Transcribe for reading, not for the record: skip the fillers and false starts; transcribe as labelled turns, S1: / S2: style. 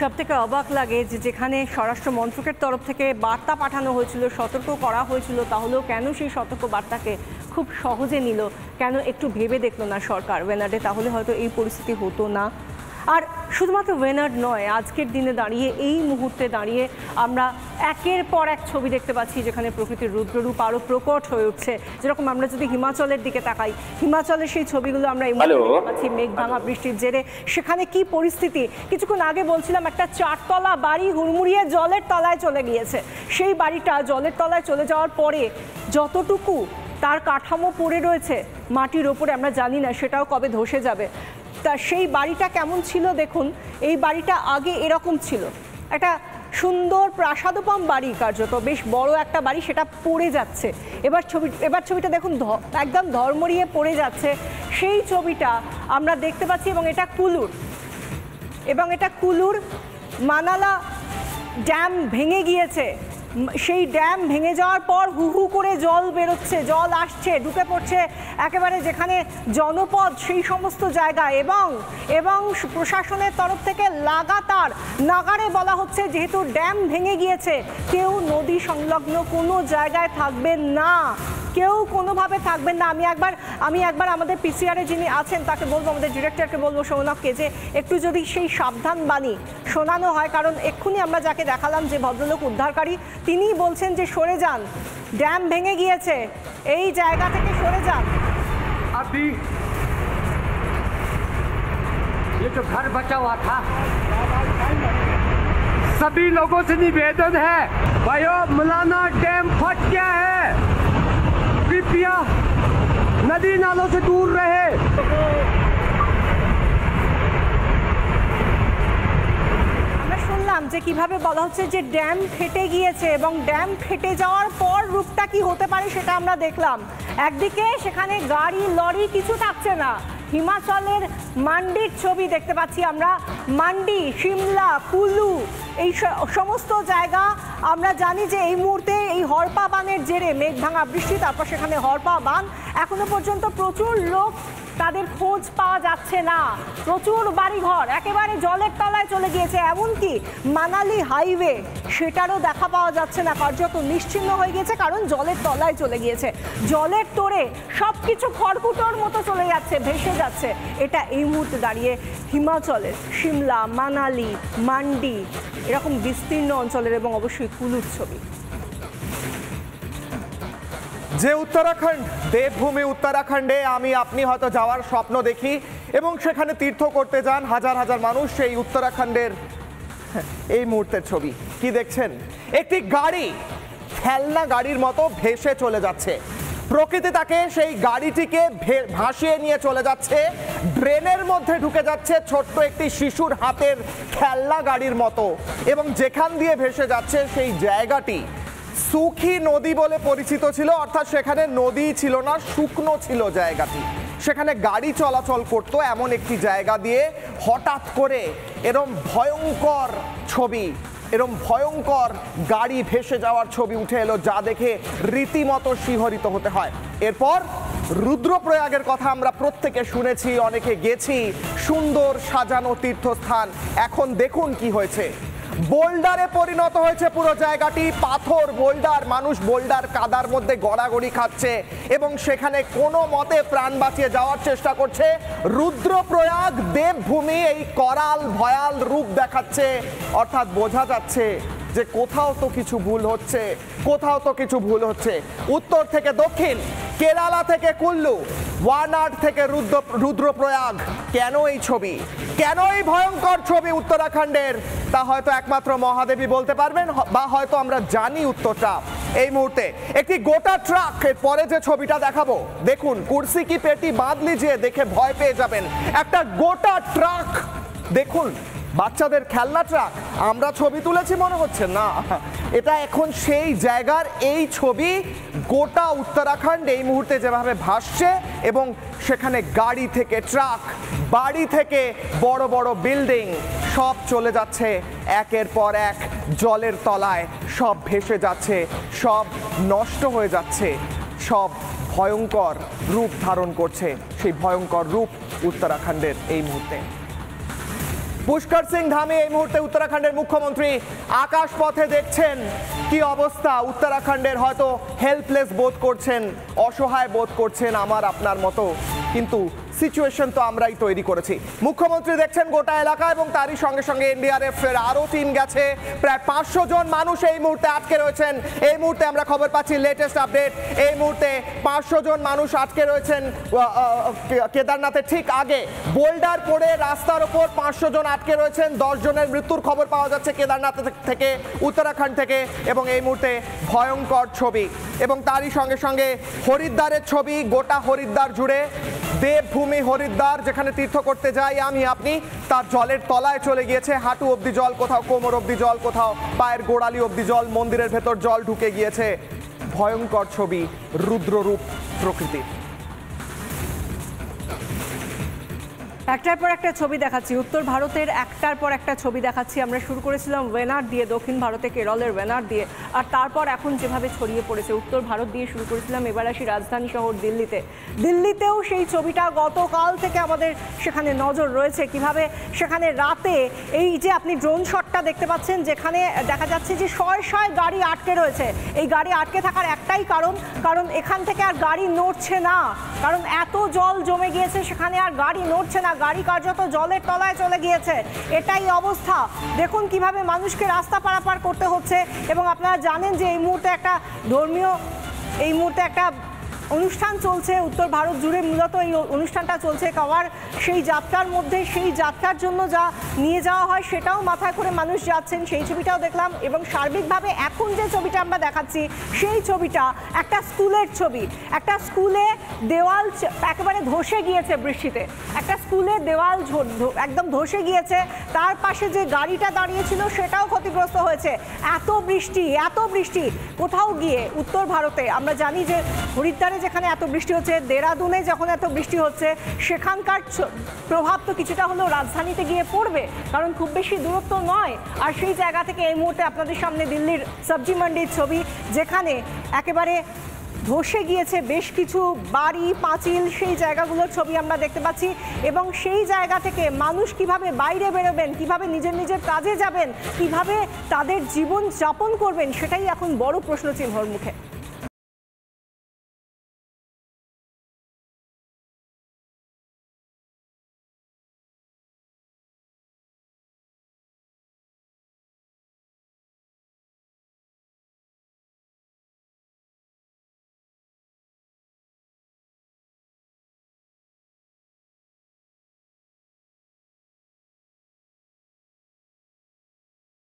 S1: সবথেকে অবাক লাগে যে যেখানে স্বরাষ্ট্র মন্ত্রকের তরফ থেকে বার্তা পাঠানো হয়েছিল, সতর্ক করা হয়েছিল, তাহলেও কেন সেই সতর্ক বার্তাকে খুব সহজে নিল? কেন একটু ভেবে দেখলো না সরকার ওয়েনার্ডে? তাহলে হয়তো এই পরিস্থিতি হতো না। আর শুধুমাত্র ওয়েনার্ড নয়, আজকের দিনে দাঁড়িয়ে, এই মুহূর্তে দাঁড়িয়ে আমরা একের পর এক ছবি দেখতে পাচ্ছি যেখানে প্রকৃতির রুদ্ররূপ আরও প্রকট হয়ে উঠছে। যেরকম আমরা যদি হিমাচলের দিকে তাকাই, হিমাচলের সেই ছবিগুলো আমরা এই মুহূর্তে দেখতে পাচ্ছি মেঘ ভাঙা বৃষ্টির জেরে সেখানে কি পরিস্থিতি। কিছুক্ষণ আগে বলছিলাম একটা 4তলা বাড়ি হুড়মুড়িয়ে জলের তলায় চলে গিয়েছে। সেই বাড়িটা জলের তলায় চলে যাওয়ার পরে যতটুকু তার কাঠামো পড়ে রয়েছে মাটির ওপরে, আমরা জানি না সেটাও কবে ধসে যাবে। তা সেই বাড়িটা কেমন ছিল দেখুন। এই বাড়িটা আগে এরকম ছিল, একটা সুন্দর প্রাসাদোপম বাড়ি, কার্যত বেশ বড় একটা বাড়ি, সেটা পড়ে যাচ্ছে। এবার ছবিটা দেখুন, একদম ধর্মরিয়ে পড়ে যাচ্ছে। সেই ছবিটা আমরা দেখতে পাচ্ছি এবং এটা কুলুর মানালা ড্যাম ভেঙে গিয়েছে। সেই ড্যাম ভেঙে যাওয়ার পর হু হু করে জল বেরোচ্ছে, জল আসছে, ঢুকে পড়ছে একেবারে যেখানে জনপদ সেই সমস্ত জায়গায়। এবং প্রশাসনের তরফ থেকে লাগাতার নাগারে বলা হচ্ছে যেহেতু ড্যাম ভেঙে গিয়েছে, কেউ নদী সংলগ্ন কোনো জায়গায় থাকবেন না, কেউ কোনোভাবে থাকবেন না। আমি একবার আমাদের পিসিআরে যিনি আছেন তাকে বলবো, আমাদের ডিরেক্টরকে বলবো, সৌনককে, যে একটু যদি সেই সাবধান বাণী শোনানো হয়। কারণ এক্ষুনি আমরা যাকে দেখালাম যে ভদ্রলোক উদ্ধারকারী, তিনি বলছেন যে সরে যান, ড্যাম ভেঙে গিয়েছে, এই জায়গা থেকে সরে যান।
S2: अभी ये जो घर बचा हुआ था, सभी लोगों से निवेदन है, भाइयों मौलाना डैम फट गया है, कृपया नदी नालों से दूर रहे।
S1: যে কিভাবে বলা হচ্ছে যে ড্যাম ফেটে গিয়েছে, এবং ড্যাম ফেটে যাওয়ার পর রূপটা কি হতে পারে সেটা আমরা দেখলাম। একদিকে সেখানে গাড়ি লরি কিছু থাকছে না, হিমাচলের মান্ডির ছবি দেখতে পাচ্ছি আমরা। মান্ডি, সিমলা, কুলু, এই সমস্ত জায়গা আমরা জানি যে এই মুহূর্তে এই হরপা বানের জেরে মেঘ ভাঙা বৃষ্টি, তারপর সেখানে হরপা বান, এখনো পর্যন্ত প্রচুর লোক, তাদের খোঁজ পাওয়া যাচ্ছে না। প্রচুর বাড়িঘর একেবারে জলের তলায় চলে গিয়েছে, এমনকি মানালি হাইওয়ে সেটারও দেখা পাওয়া যাচ্ছে না, কার্যত নিশ্চিহ্ন হয়ে গিয়েছে, কারণ জলের তলায় চলে গিয়েছে। জলের তোড়ে সব কিছু খড়কুটোর মতো চলে যাচ্ছে, ভেসে যাচ্ছে। এটা এই মুহূর্তে দাঁড়িয়ে হিমাচলের সিমলা, মানালি, মান্ডি এরকম বিস্তীর্ণ অঞ্চলের এবং অবশ্যই কুলুর ছবি।
S3: যে উত্তরাখণ্ড, দেবভূমি উত্তরাখণ্ডে আমি আপনি হয়তো যাওয়ার স্বপ্ন দেখি এবং সেখানে তীর্থ করতে যান হাজার হাজার মানুষ, সেই উত্তরাখণ্ডের এই মুহূর্তের ছবি কি দেখছেন? একটি গাড়ি খেলনা গাড়ির মতো ভেসে চলে যাচ্ছে। প্রকৃতি তাকে সেই গাড়িটিকে ভাসিয়ে নিয়ে চলে যাচ্ছে, ড্রেনের মধ্যে ঢুকে যাচ্ছে ছোট্ট একটি শিশুর হাতের খেলনা গাড়ির মতো। এবং যেখান দিয়ে ভেসে যাচ্ছে সেই জায়গাটি সুখী নদী বলে পরিচিত ছিল, অর্থাৎ সেখানে নদী ছিল না, শুকনো ছিল জায়গাটি। সেখানে গাড়ি চলাচল করতো এমন একটি জায়গা দিয়ে হঠাৎ করে এরম ভয়ঙ্কর ছবি, এরম ভয়ঙ্কর গাড়ি ভেসে যাওয়ার ছবি উঠে এলো, যা দেখে রীতিমতো শিহরিত হতে হয়। এরপর রুদ্রপ্রয়াগের কথা আমরা প্রত্যেকে শুনেছি, অনেকে গেছি, সুন্দর সাজানো তীর্থস্থান। এখন দেখুন কি হয়েছে, বোল্ডারে পরিণত হয়েছে পুরো জায়গাটি, পাথর, বোল্ডার, মানুষ বোল্ডার কাদার মধ্যে গড়াগড়ি খাচ্ছে এবং সেখানে কোনো মতে প্রাণ বাঁচিয়ে যাওয়ার চেষ্টা করছে। রুদ্রপ্রয়াগ দেবভূমি এই করাল ভয়াল রূপ দেখাচ্ছে, অর্থাৎ বোঝা যাচ্ছে যে কোথাও তো কিছু ভুল হচ্ছে, কোথাও তো কিছু ভুল হচ্ছে। উত্তর থেকে দক্ষিণ, কেরালা থেকে কুল্লু, ওয়ানাড থেকে রুদ্রপ্রয়াগ, কেন এই ছবি, কেন এই ভয়ঙ্কর ছবি উত্তরাখণ্ডের, তা হয়তো একমাত্র মহাদেবী বলতে পারবেন, বা হয়তো আমরা জানি উত্তরটা। এই মুহূর্তে একটি গোটা ট্রাক, এর পরে যে ছবিটা দেখাবো দেখুন, কুর্সি কি পেটি বাঁধ লিজিয়ে, দেখে ভয় পেয়ে যাবেন। একটা গোটা ট্রাক দেখুন, বাচ্চাদের খেলনা ট্রাক, আমরা ছবি তুলেছি মনে হচ্ছে না, এটা এখন সেই জায়গার এই ছবি। গোটা উত্তরাখণ্ড এই মুহূর্তে যেভাবে ভাসছে, এবং সেখানে গাড়ি থেকে ট্রাক, বাড়ি থেকে বড় বড় বিল্ডিং সব চলে যাচ্ছে একের পর এক জলের তলায়, সব ভেসে যাচ্ছে, সব নষ্ট হয়ে যাচ্ছে, সব ভয়ঙ্কর রূপ ধারণ করছে। সেই ভয়ঙ্কর রূপ উত্তরাখণ্ডের এই মুহূর্তে। পুষ্কর সিং ধামি এই মুহূর্তে উত্তরাখণ্ডের মুখ্যমন্ত্রী আকাশ পথে দেখছেন কি অবস্থা উত্তরাখণ্ডের, হয়তো হেল্পলেস বোধ করছেন, অসহায় বোধ করছেন আমার আপনার মতো, কিন্তু সিচুয়েশন তো আমরাই তৈরি করেছি। মুখ্যমন্ত্রী দেখছেন গোটা এলাকা এবং তারই সঙ্গে সঙ্গে এনডিআরএফ এর আরো টিম গেছে। প্রায় 500 জন মানুষ এই মুহূর্তে আটকে রয়েছেন। এই মুহূর্তে আমরা খবর পাচ্ছি, লেটেস্ট আপডেট, এই মুহূর্তে 500 জন মানুষ আটকে রয়েছেন কেদারনাথের ঠিক আগে। বোল্ডার পড়ে রাস্তার ওপর 500 জন আটকে রয়েছেন। 10 জনের মৃত্যুর খবর পাওয়া যাচ্ছে কেদারনাথ থেকে, উত্তরাখণ্ড থেকে, এবং এই মুহূর্তে ভয়ঙ্কর ছবি। এবং তারই সঙ্গে সঙ্গে হরিদ্বারের ছবি, গোটা হরিদ্বার জুড়ে দেবভূমি হরিদ্বার, যেখানে তীর্থ করতে যাই আমি আপনি, তার জলের তলায় চলে গিয়েছে। হাঁটু অবধি জল, কোথাও কোমর অবধি জল, কোথাও পায়ের গোড়ালি অবধি জল, মন্দিরের ভেতর জল ঢুকে গিয়েছে। ভয়ঙ্কর ছবি, রুদ্ররূপ প্রকৃতির।
S1: একটার পর একটা ছবি দেখাচ্ছি, উত্তর ভারতের একটার পর একটা ছবি দেখাচ্ছি। আমরা শুরু করেছিলাম ওয়েনাড দিয়ে, দক্ষিণ ভারতে কেরলের ওয়েনাড দিয়ে, আর তারপর এখন যেভাবে ছড়িয়ে পড়েছে উত্তর ভারত দিয়ে শুরু করেছিলাম, এবার আসি রাজধানী শহর দিল্লিতেও সেই ছবিটা গতকাল থেকে আমাদের সেখানে নজর রয়েছে। কিভাবে সেখানে রাতে এই যে আপনি ড্রোন শটটা দেখতে পাচ্ছেন, যেখানে দেখা যাচ্ছে যে শয়ে শয়ে গাড়ি আটকে রয়েছে। এই গাড়ি আটকে থাকার একটাই কারণ এখান থেকে আর গাড়ি নড়ছে না, কারণ এত জল জমে গিয়েছে সেখানে আর গাড়ি নড়ছে না, গাড়ি কার্যত জলের তলায় চলে গিয়েছে। এটাই অবস্থা। দেখুন কিভাবে মানুষকে রাস্তা পারাপার করতে হচ্ছে। এবং আপনারা জানেন যে এই মুহূর্তে একটা অনুষ্ঠান চলছে উত্তর ভারত জুড়ে, মূলত এই অনুষ্ঠানটা চলছে কাওয়ার। সেই যাত্রার মধ্যে, সেই যাত্রার জন্য যা নিয়ে যাওয়া হয় সেটাও মাথায় করে মানুষ যাচ্ছেন, সেই ছবিটাও দেখলাম। এবং সার্বিকভাবে এখন যে ছবিটা আমরা দেখাচ্ছি, সেই ছবিটা একটা স্কুলের ছবি। একটা স্কুলে দেওয়াল একেবারে ধসে গিয়েছে বৃষ্টিতে, একটা স্কুলের দেওয়াল একদম ধসে গিয়েছে, তার পাশে যে গাড়িটা দাঁড়িয়েছিল সেটাও ক্ষতিগ্রস্ত হয়েছে। এত বৃষ্টি কোথাও গিয়ে উত্তর ভারতে, আমরা জানি যে হরিদ্বারে যেখানে এত বৃষ্টি হচ্ছে, দেরাদুনে যখন এত বৃষ্টি হচ্ছে, সেখানকার প্রভাব তো কিছুটা হলেও রাজধানীতে গিয়ে পড়বে, কারণ খুব বেশি দূরত্ব নয়। আর সেই জায়গা থেকে এই মুহূর্তে আপনাদের সামনে দিল্লির সবজি মান্ডির ছবি, যেখানে একেবারে ধসে গিয়েছে বেশ কিছু বাড়ি, পাঁচিল, সেই জায়গাগুলোর ছবি আমরা দেখতে পাচ্ছি। এবং সেই জায়গা থেকে মানুষ কিভাবে বাইরে বেরোবেন, কিভাবে নিজের কাজে যাবেন, কিভাবে তাদের জীবন যাপন করবেন, সেটাই এখন বড় প্রশ্নচিহ্নর মুখে।